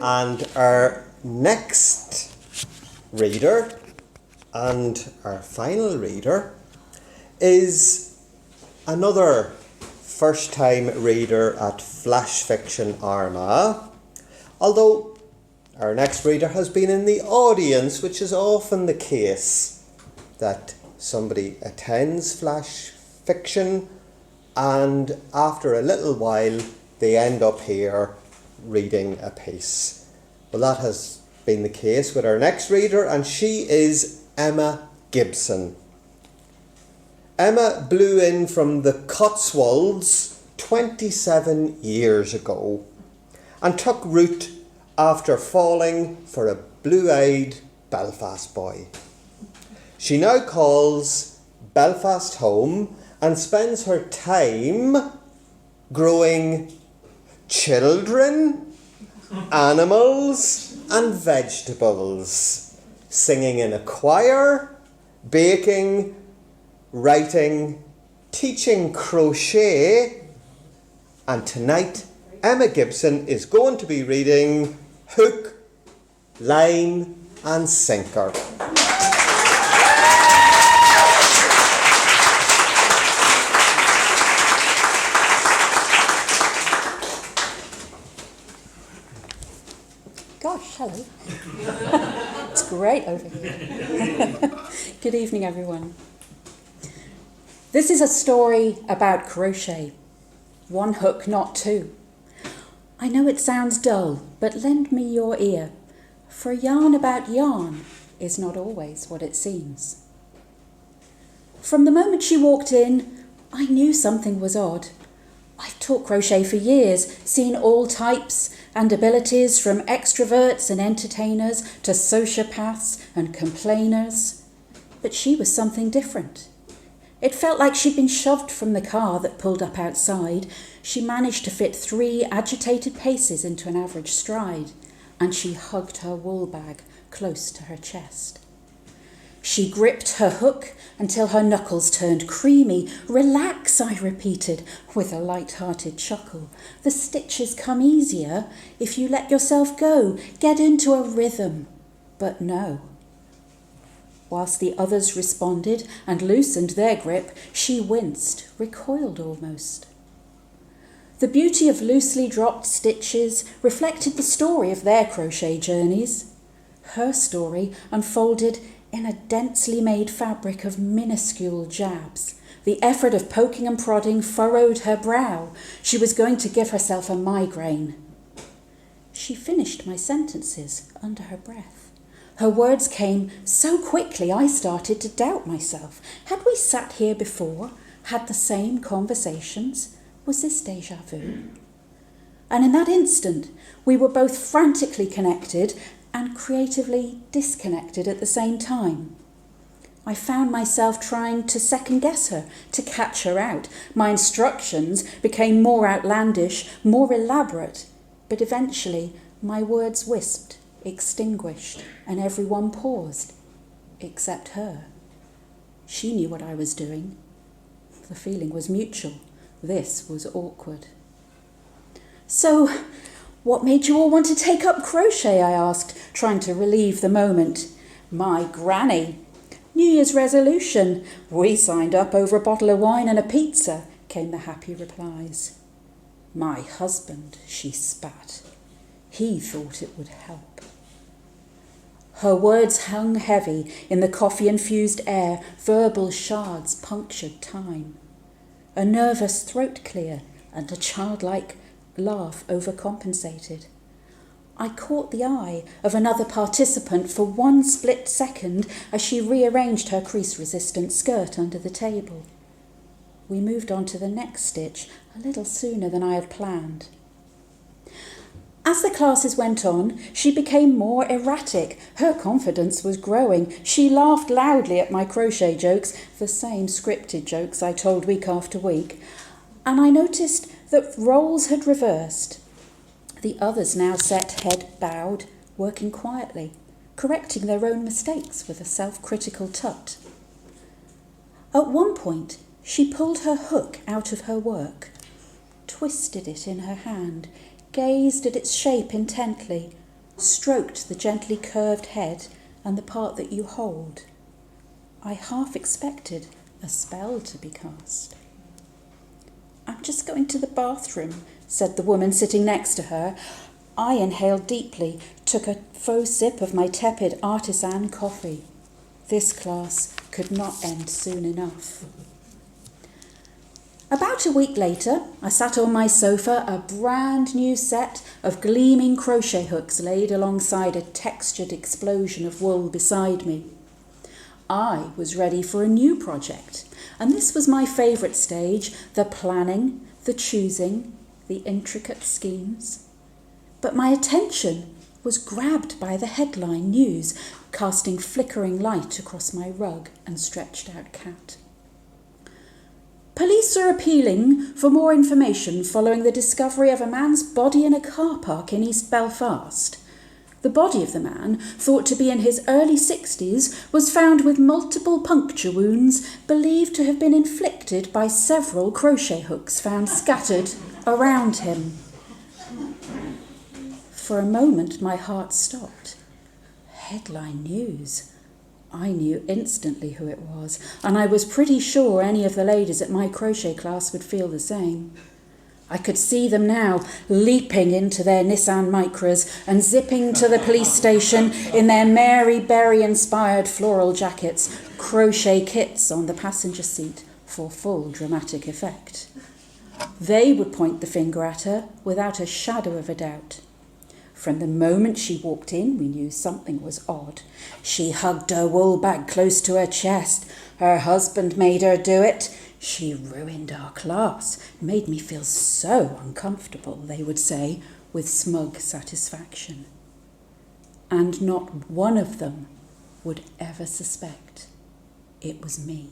And our next reader and our final reader is another first-time reader at Flash Fiction Armagh, although our next reader has been in the audience, which is often the case, that somebody attends Flash Fiction and after a little while they end up here reading a piece. Well, that has been the case with our next reader, and she is Emma Gibson. Emma blew in from the Cotswolds 27 years ago and took root after falling for a blue-eyed Belfast boy. She now calls Belfast home and spends her time growing children, animals and vegetables, singing in a choir, baking, writing, teaching crochet, and tonight Emma Gibson is going to be reading Hook, Line and Sinker. Gosh, hello. It's great over here. Good evening, everyone. This is a story about crochet. One hook, not two. I know it sounds dull, but lend me your ear, for yarn about yarn is not always what it seems. From the moment she walked in, I knew something was odd. I've taught crochet for years, seen all types and abilities, from extroverts and entertainers to sociopaths and complainers. But she was something different. It felt like she'd been shoved from the car that pulled up outside. She managed to fit 3 agitated paces into an average stride, and she hugged her wool bag close to her chest. She gripped her hook until her knuckles turned creamy. Relax, I repeated, with a light-hearted chuckle. The stitches come easier if you let yourself go. Get into a rhythm. But no. Whilst the others responded and loosened their grip, she winced, recoiled almost. The beauty of loosely dropped stitches reflected the story of their crochet journeys. Her story unfolded in a densely made fabric of minuscule jabs. The effort of poking and prodding furrowed her brow. She was going to give herself a migraine. She finished my sentences under her breath. Her words came so quickly I started to doubt myself. Had we sat here before, had the same conversations? Was this déjà vu? And in that instant, we were both frantically connected and creatively disconnected at the same time. I found myself trying to second-guess her, to catch her out. My instructions became more outlandish, more elaborate, but eventually my words wisped, extinguished, and everyone paused, except her. She knew what I was doing. The feeling was mutual. This was awkward. So, what made you all want to take up crochet? I asked, trying to relieve the moment. My granny. New Year's resolution. We signed up over a bottle of wine and a pizza, came the happy replies. My husband, she spat. He thought it would help. Her words hung heavy in the coffee-infused air. Verbal shards punctured time. A nervous throat clear and a childlike laugh overcompensated. I caught the eye of another participant for one split second as she rearranged her crease-resistant skirt under the table. We moved on to the next stitch a little sooner than I had planned. As the classes went on, she became more erratic. Her confidence was growing. She laughed loudly at my crochet jokes, the same scripted jokes I told week after week, and I noticed that roles had reversed. The others now sat head bowed, working quietly, correcting their own mistakes with a self-critical tut. At one point, she pulled her hook out of her work, twisted it in her hand, gazed at its shape intently, stroked the gently curved head and the part that you hold. I half expected a spell to be cast. "I'm just going to the bathroom," said the woman sitting next to her. I inhaled deeply, took a faux sip of my tepid artisan coffee. This class could not end soon enough. About a week later, I sat on my sofa, a brand new set of gleaming crochet hooks laid alongside a textured explosion of wool beside me. I was ready for a new project, and this was my favourite stage, the planning, the choosing, the intricate schemes. But my attention was grabbed by the headline news, casting flickering light across my rug and stretched out cat. "Police are appealing for more information following the discovery of a man's body in a car park in East Belfast. The body of the man, thought to be in his early 60s, was found with multiple puncture wounds believed to have been inflicted by several crochet hooks found scattered around him." For a moment my heart stopped. Headline news. I knew instantly who it was, and I was pretty sure any of the ladies at my crochet class would feel the same. I could see them now, leaping into their Nissan Micras and zipping to the police station in their Mary Berry-inspired floral jackets, crochet kits on the passenger seat for full dramatic effect. They would point the finger at her without a shadow of a doubt. From the moment she walked in, we knew something was odd. She hugged her wool bag close to her chest. Her husband made her do it. She ruined our class, made me feel so uncomfortable, they would say, with smug satisfaction. And not one of them would ever suspect it was me.